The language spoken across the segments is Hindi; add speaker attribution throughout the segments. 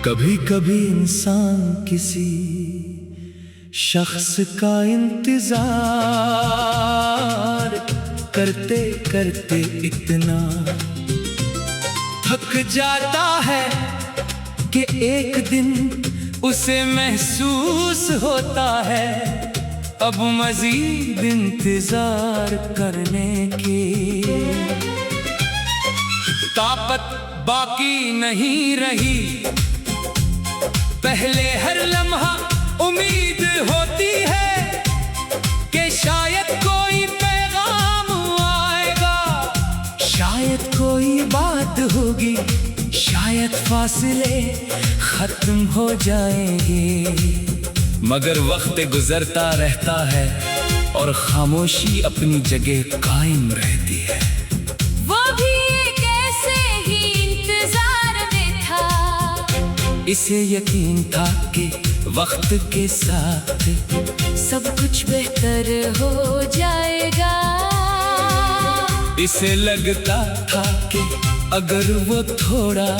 Speaker 1: कभी कभी इंसान किसी शख्स का इंतजार करते करते इतना थक जाता है कि एक दिन उसे महसूस होता है अब मजीद इंतजार करने की ताकत बाकी नहीं रही। पहले हर लम्हा उम्मीद होती है कि शायद कोई पैगाम आएगा, शायद कोई बात होगी, शायद फासले खत्म हो जाएंगे। मगर वक्त गुजरता रहता है और खामोशी अपनी जगह कायम रहती है।
Speaker 2: वो भी एक ऐसे ही इंतजार में था,
Speaker 1: इसे यकीन था कि वक्त के साथ
Speaker 2: सब कुछ बेहतर हो जाएगा।
Speaker 1: इसे लगता था कि अगर वो थोड़ा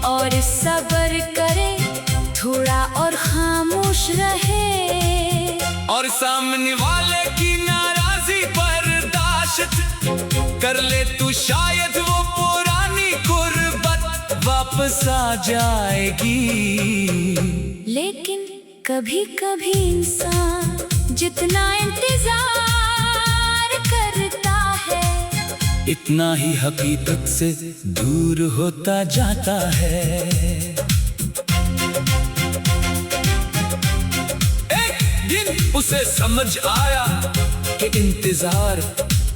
Speaker 2: और सब्र करे, थोड़ा और खामोश रहे
Speaker 1: और सामने वाले की नाराजी बर्दाश्त कर ले, तू शायद वो पुरानी गुर्बत वापस आ जाएगी।
Speaker 2: लेकिन कभी कभी इंसान जितना इंतजार करता है,
Speaker 1: इतना ही हकीकत से दूर होता जाता है। एक दिन उसे समझ आया कि इंतजार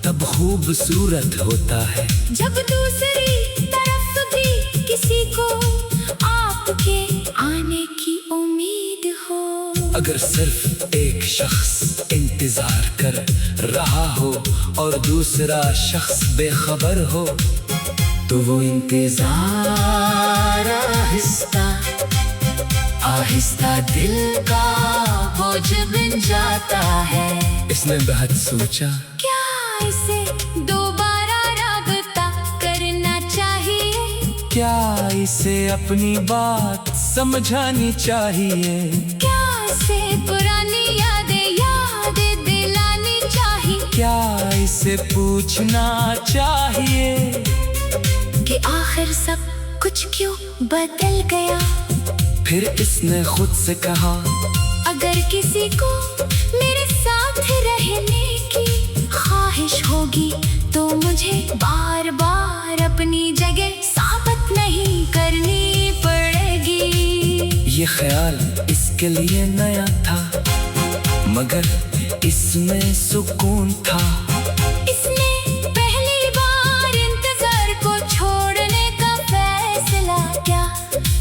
Speaker 1: तब खूबसूरत होता है
Speaker 2: जब दूसरी तरफ भी किसी को आपके आने की उम्मीद हो।
Speaker 1: अगर सिर्फ एक शख्स इंतजार कर रहा हो और दूसरा शख्स बेखबर हो, तो वो इंतजार आहिस्ता आहिस्ता दिल का बोझ बन जाता है। इसने बहुत सोचा,
Speaker 2: क्या इसे दोबारा राबता करना चाहिए?
Speaker 1: क्या इसे अपनी बात समझानी चाहिए?
Speaker 2: क्या इसे पुरानी यादें दिलानी चाहिए?
Speaker 1: क्या इसे पूछना चाहिए
Speaker 2: कि आखिर सब कुछ क्यों बदल गया?
Speaker 1: फिर इसने खुद से कहा,
Speaker 2: अगर किसी को मेरे साथ रहने की ख्वाहिश होगी तो मुझे बार बार अपनी जगह साबित नहीं करनी पड़ेगी।
Speaker 1: ये ख्याल इसके लिए नया था, मगर इसमें सुकून था।
Speaker 2: इसने पहली बार इंतजार को छोड़ने का फैसला किया।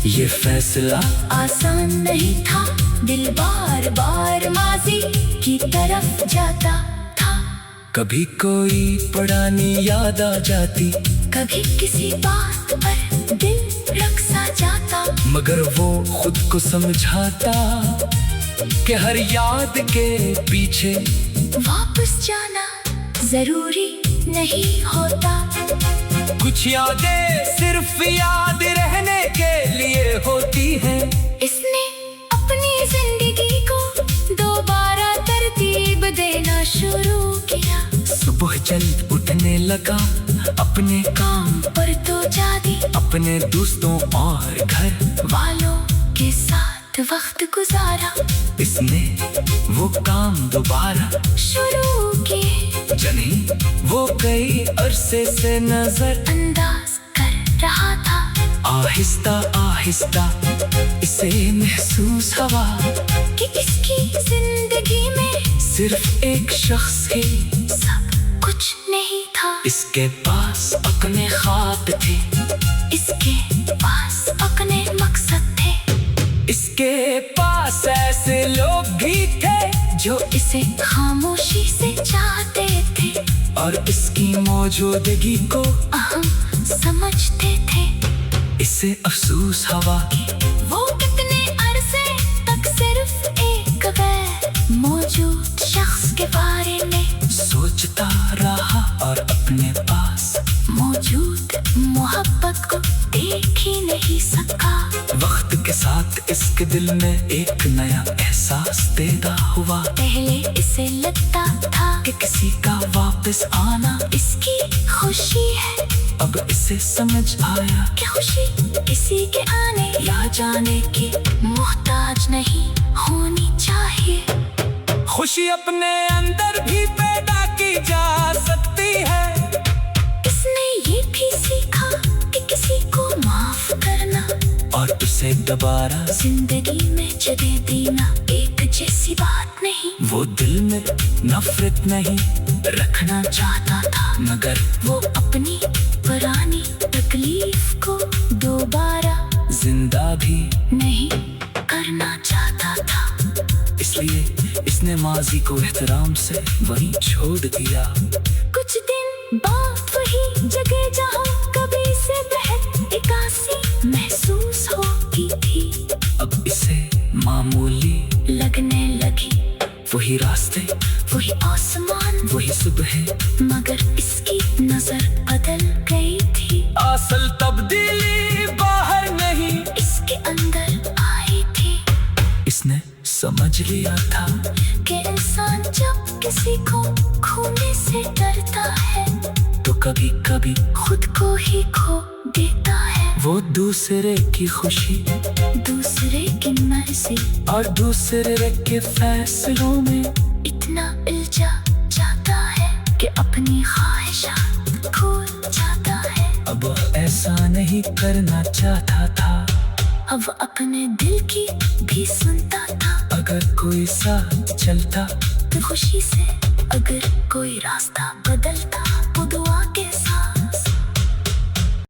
Speaker 1: ये फैसला
Speaker 2: आसान नहीं था, दिल बार बार माजी की तरफ जाता था।
Speaker 1: कभी कोई पुरानी याद आ जाती,
Speaker 2: कभी किसी बात पर दिल रख सा जाता,
Speaker 1: मगर वो खुद को समझाता कि हर याद के पीछे
Speaker 2: वापस जाना जरूरी नहीं होता।
Speaker 1: कुछ यादें सिर्फ याद रहने के लिए होती हैं।
Speaker 2: इसने अपनी जिंदगी को दोबारा तरतीब देना शुरू किया।
Speaker 1: सुबह जल्द उठने लगा, अपने काम
Speaker 2: पर तो जा दी,
Speaker 1: अपने दोस्तों और घर
Speaker 2: वालों के साथ वक्त गुजारा।
Speaker 1: इसने वो काम दोबारा
Speaker 2: शुरू किए,
Speaker 1: जाने वो कई अरसे से नजर
Speaker 2: अंदाज कर रहा था।
Speaker 1: आहिस्ता आहिस्ता इसे महसूस हुआ
Speaker 2: कि इसकी जिंदगी में
Speaker 1: सिर्फ एक शख्स ही
Speaker 2: सब कुछ नहीं था।
Speaker 1: इसके पास अपने ख्वाब थे,
Speaker 2: इसके पास अपने मकसद थे,
Speaker 1: इसके पास ऐसे लोग भी थे
Speaker 2: जो इसे खामोशी से चाहते थे
Speaker 1: और इसकी मौजूदगी को
Speaker 2: अहम समझते थे।
Speaker 1: इसे अफसोस हुआ कि
Speaker 2: वो कितने अरसे तक सिर्फ एक गैर मौजूद शख्स के बारे में
Speaker 1: सोचता रहा और अपने पास
Speaker 2: मौजूद मोहब्बत को देख ही नहीं सका।
Speaker 1: वक्त साथ इसके दिल में एक नया एहसास पैदा हुआ।
Speaker 2: पहले इसे लगता था
Speaker 1: कि किसी का वापस आना
Speaker 2: इसकी खुशी है,
Speaker 1: अब इसे समझ आया
Speaker 2: कि खुशी किसी के आने या जाने की मोहताज नहीं होनी चाहिए।
Speaker 1: खुशी अपने अंदर भी पैदा की जा सकती है।
Speaker 2: इसने ये भी सीखा कि किसी को माफ करना
Speaker 1: और उसे दोबारा
Speaker 2: जिंदगी में जगह देना एक जैसी बात नहीं।
Speaker 1: वो दिल में नफरत नहीं रखना चाहता था, मगर
Speaker 2: वो अपनी पुरानी तकलीफ को दोबारा
Speaker 1: जिंदा भी
Speaker 2: नहीं करना चाहता था।
Speaker 1: इसलिए इसने माजी को एहतराम से वहीं छोड़ दिया।
Speaker 2: कुछ दिन बाद वही जगह जहाँ कभी से बहक एकासी महसूस होती थी,
Speaker 1: अब इसे मामूली
Speaker 2: लगने लगी।
Speaker 1: वही रास्ते,
Speaker 2: वही आसमान,
Speaker 1: वही सुबह,
Speaker 2: मगर इसकी नजर बदल गई थी।
Speaker 1: असल तब्दीली बाहर नहीं
Speaker 2: इसके अंदर आई थी।
Speaker 1: इसने समझ लिया था
Speaker 2: कि इंसान जब किसी को खोने से डरता है
Speaker 1: तो कभी कभी
Speaker 2: खुद को ही खो देता है।
Speaker 1: वो दूसरे की खुशी,
Speaker 2: दूसरे की मर्जी
Speaker 1: और दूसरे के फैसलों में
Speaker 2: इतना उलझा जाता है कि अपनी ख्वाहिशात भूल जाता है।
Speaker 1: अब ऐसा नहीं करना चाहता था।
Speaker 2: अब अपने दिल की भी सुनता था।
Speaker 1: अगर कोई साथ चलता
Speaker 2: तो खुशी से, अगर कोई रास्ता बदलता